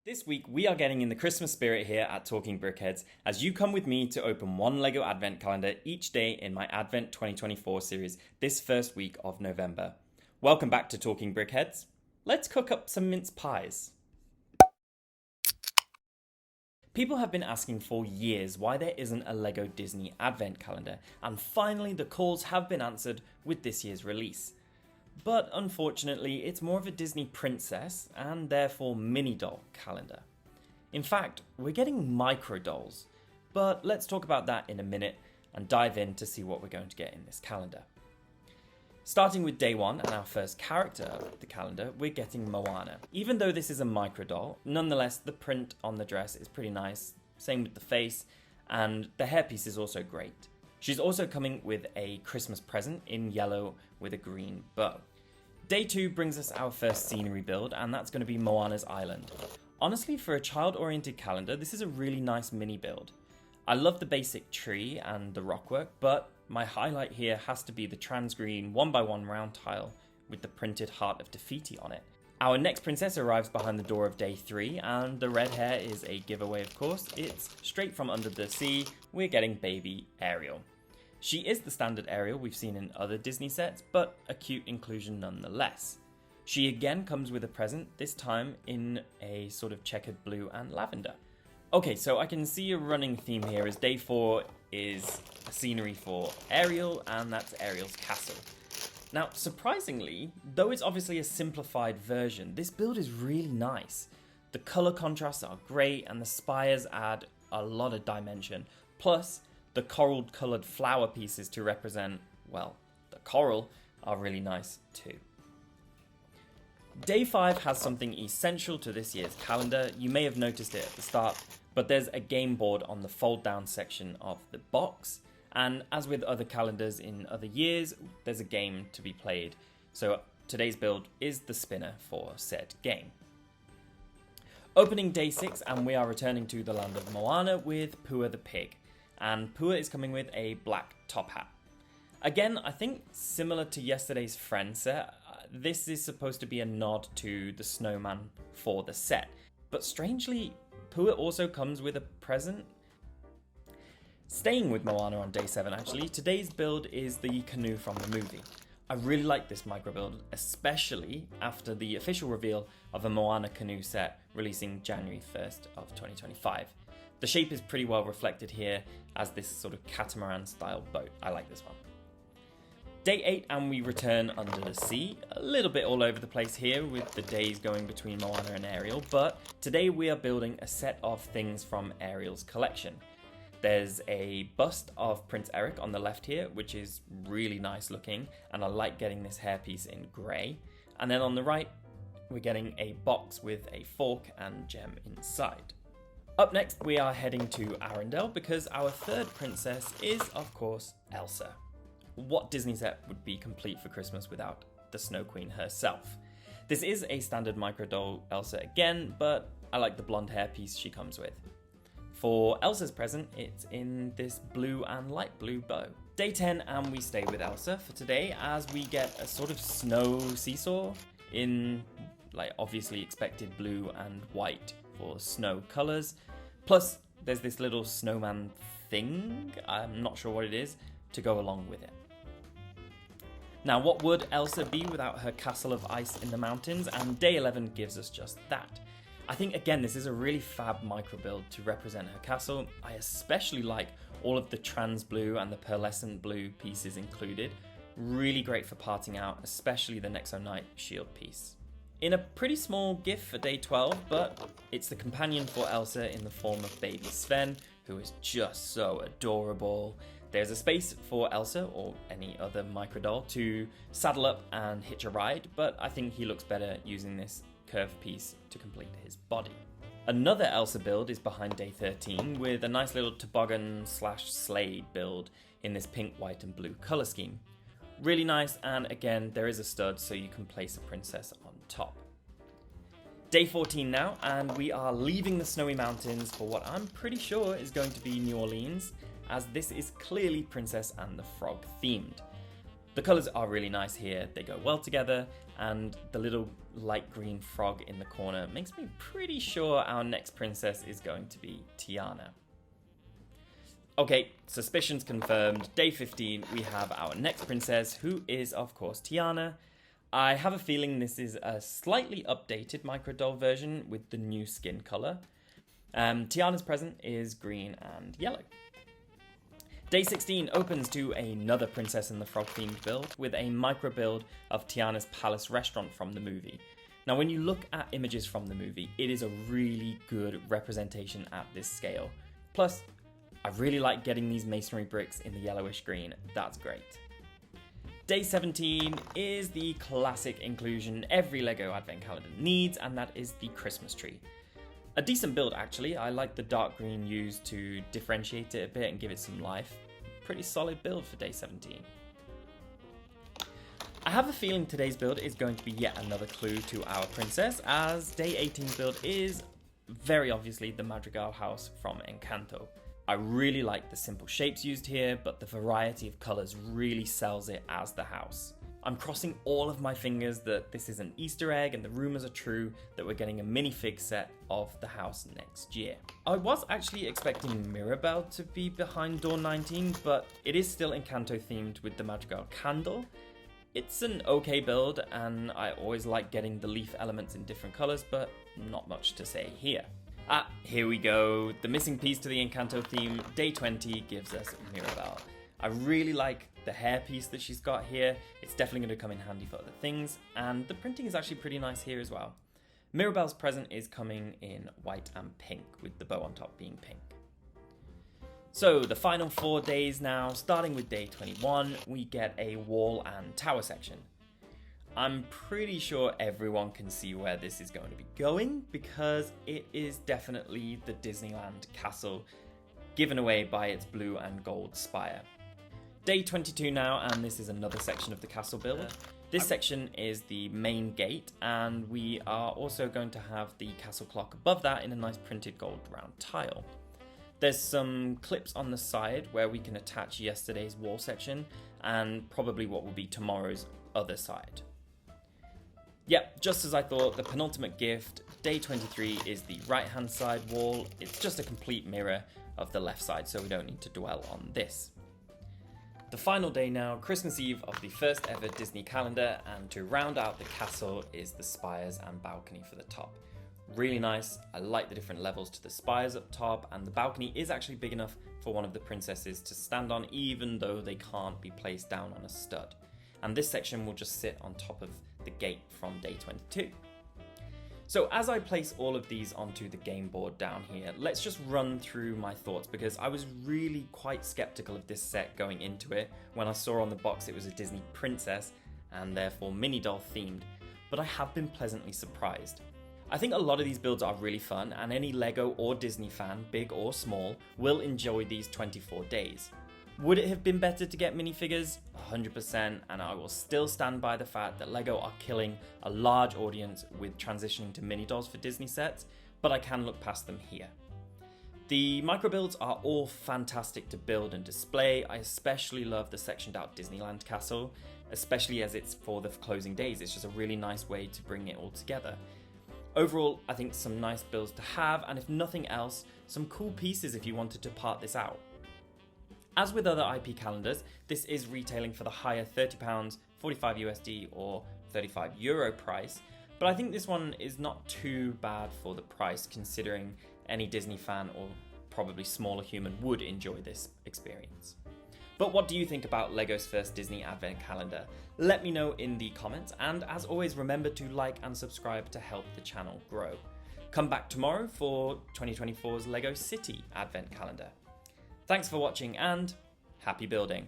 This week we are getting in the Christmas spirit here at Talking Brickheads as you come with me to open one LEGO Advent calendar each day in my Advent 2024 series this first week of November. Welcome back to Talking Brickheads. Let's cook up some mince pies. People have been asking for years why there isn't a LEGO Disney Advent calendar, and finally the calls have been answered with this year's release. But unfortunately, it's more of a Disney princess and therefore mini doll calendar. In fact, we're getting micro dolls, but let's talk about that in a minute and dive in to see what we're going to get in this calendar. Starting with day one and our first character of the calendar, we're getting Moana. Even though this is a micro doll, nonetheless the print on the dress is pretty nice, same with the face, and the hairpiece is also great. She's also coming with a Christmas present in yellow with a green bow. Day 2 brings us our first scenery build, and that's going to be Moana's Island. Honestly, for a child-oriented calendar, this is a really nice mini build. I love the basic tree and the rockwork, but my highlight here has to be the trans-green 1x1 round tile with the printed Heart of Te Fiti on it. Our next princess arrives behind the door of day 3, and the red hair is a giveaway of course. It's straight from under the sea, we're getting baby Ariel. She is the standard Ariel we've seen in other Disney sets, but a cute inclusion nonetheless. She again comes with a present, this time in a sort of checkered blue and lavender. Okay, so I can see a running theme here as day 4 is a scenery for Ariel, and that's Ariel's castle. Now, surprisingly, though it's obviously a simplified version, this build is really nice. The colour contrasts are great and the spires add a lot of dimension. Plus, the coral coloured flower pieces to represent, well, the coral are really nice too. Day 5 has something essential to this year's calendar. You may have noticed it at the start, but there's a game board on the fold down section of the box. And as with other calendars in other years, there's a game to be played. So today's build is the spinner for said game. Opening day 6, and we are returning to the land of Moana with Pua the pig. And Pua is coming with a black top hat. Again, I think similar to yesterday's friend set, this is supposed to be a nod to the snowman for the set. But strangely, Pua also comes with a present. Staying with Moana on day 7 actually, today's build is the canoe from the movie. I really like this micro build, especially after the official reveal of a Moana canoe set releasing January 1st of 2025. The shape is pretty well reflected here as this sort of catamaran style boat. I like this one. Day 8 and we return under the sea. A little bit all over the place here with the days going between Moana and Ariel, but today we are building a set of things from Ariel's collection. There's a bust of Prince Eric on the left here, which is really nice looking, and I like getting this hairpiece in grey. And then on the right, we're getting a box with a fork and gem inside. Up next, we are heading to Arendelle because our third princess is, of course, Elsa. What Disney set would be complete for Christmas without the Snow Queen herself? This is a standard micro doll Elsa again, but I like the blonde hairpiece she comes with. For Elsa's present, it's in this blue and light blue bow. Day 10 and we stay with Elsa for today as we get a sort of snow seesaw in like obviously expected blue and white for snow colours. Plus there's this little snowman thing, I'm not sure what it is, to go along with it. Now what would Elsa be without her castle of ice in the mountains, and day 11 gives us just that. I think again this is a really fab micro build to represent her castle. I especially like all of the trans blue and the pearlescent blue pieces included. Really great for parting out, especially the Nexo Knight shield piece. In a pretty small gift for day 12, but it's the companion for Elsa in the form of baby Sven, who is just so adorable. There's a space for Elsa, or any other micro doll, to saddle up and hitch a ride, but I think he looks better using this curved piece to complete his body. Another Elsa build is behind day 13 with a nice little toboggan / sleigh build in this pink, white and blue colour scheme. Really nice, and again there is a stud so you can place a princess on top. Day 14 now, and we are leaving the snowy mountains for what I'm pretty sure is going to be New Orleans, as this is clearly Princess and the Frog themed. The colours are really nice here, they go well together, and the little light green frog in the corner makes me pretty sure our next princess is going to be Tiana. Okay, suspicions confirmed. Day 15, we have our next princess, who is, of course, Tiana. I have a feeling this is a slightly updated microdoll version with the new skin colour. Tiana's present is green and yellow. Day 16 opens to another Princess and the Frog themed build with a micro build of Tiana's palace restaurant from the movie. Now when you look at images from the movie, it is a really good representation at this scale. Plus, I really like getting these masonry bricks in the yellowish green, that's great. Day 17 is the classic inclusion every LEGO advent calendar needs, and that is the Christmas tree. A decent build actually, I like the dark green used to differentiate it a bit and give it some life. Pretty solid build for day 17. I have a feeling today's build is going to be yet another clue to our princess, as day 18's build is very obviously the Madrigal house from Encanto. I really like the simple shapes used here, but the variety of colours really sells it as the house. I'm crossing all of my fingers that this is an Easter egg and the rumours are true that we're getting a minifig set of the house next year. I was actually expecting Mirabelle to be behind door 19, but it is still Encanto themed with the Madrigal candle. It's an okay build and I always like getting the leaf elements in different colours, but not much to say here. Here we go. The missing piece to the Encanto theme, day 20, gives us Mirabelle. I really like the hair piece that she's got here. It's definitely going to come in handy for other things, and the printing is actually pretty nice here as well. Mirabelle's present is coming in white and pink, with the bow on top being pink. So the final 4 days now, starting with day 21, we get a wall and tower section. I'm pretty sure everyone can see where this is going to be going, because it is definitely the Disneyland castle, given away by its blue and gold spire. Day 22 now, and this is another section of the castle build. This section is the main gate, and we are also going to have the castle clock above that in a nice printed gold round tile. There's some clips on the side where we can attach yesterday's wall section, and probably what will be tomorrow's other side. Yep, just as I thought, the penultimate gift, day 23, is the right-hand side wall. It's just a complete mirror of the left side, so we don't need to dwell on this. The final day now, Christmas Eve of the first ever Disney calendar, and to round out the castle is the spires and balcony for the top. Really nice. I like the different levels to the spires up top, and the balcony is actually big enough for one of the princesses to stand on, even though they can't be placed down on a stud. And this section will just sit on top of the gate from day 22. So as I place all of these onto the game board down here, let's just run through my thoughts, because I was really quite skeptical of this set going into it when I saw on the box it was a Disney princess and therefore mini doll themed, but I have been pleasantly surprised. I think a lot of these builds are really fun, and any LEGO or Disney fan, big or small, will enjoy these 24 days. Would it have been better to get minifigures? 100%, and I will still stand by the fact that LEGO are killing a large audience with transitioning to mini dolls for Disney sets, but I can look past them here. The micro builds are all fantastic to build and display. I especially love the sectioned out Disneyland castle, especially as it's for the closing days. It's just a really nice way to bring it all together. Overall, I think some nice builds to have, and if nothing else, some cool pieces if you wanted to part this out. As with other IP calendars, this is retailing for the higher £30, 45 USD or 35 euro price, but I think this one is not too bad for the price, considering any Disney fan or probably smaller human would enjoy this experience. But what do you think about LEGO's first Disney Advent Calendar? Let me know in the comments, and as always, remember to like and subscribe to help the channel grow. Come back tomorrow for 2024's LEGO City Advent Calendar. Thanks for watching and happy building!